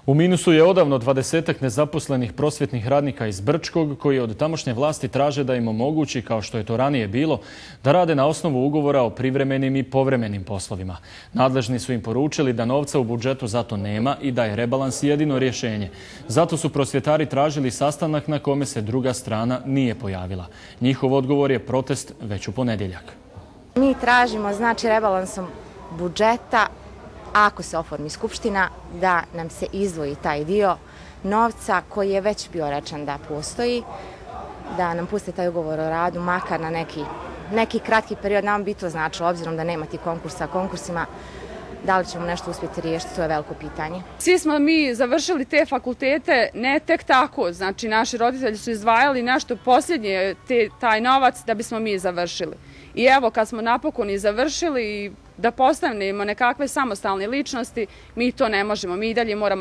U minusu je odavno 20-ak nezaposlenih prosvjetnih radnika iz Brčkog koji od tamošnje vlasti traže da im omogući, kao što je to ranije bilo, da rade na osnovu ugovora o privremenim i povremenim poslovima. Nadležni su im poručili da novca u budžetu za to nema i da je rebalans jedino rješenje. Zato su prosvjetari tražili sastanak na kome se druga strana nije pojavila. Njihov odgovor je protest već u ponedjeljak. Mi tražimo, znači, rebalansom budžeta, ako se oformi skupština, da nam se izdvoji taj dio novca koji je već bio rečen da postoji, da nam puste taj ugovor o radu, makar na neki kratki period. Nam bi to značilo, obzirom da nema ti konkursima, da li ćemo nešto uspjeti riješiti, to je veliko pitanje. Svi smo mi završili te fakultete ne tek tako, znači naši roditelji su izdvajali nešto posljednje, taj novac da bismo mi završili. I evo, kad smo napokon i završili, da postavimo nekakve samostalne ličnosti, mi to ne možemo, mi i dalje moramo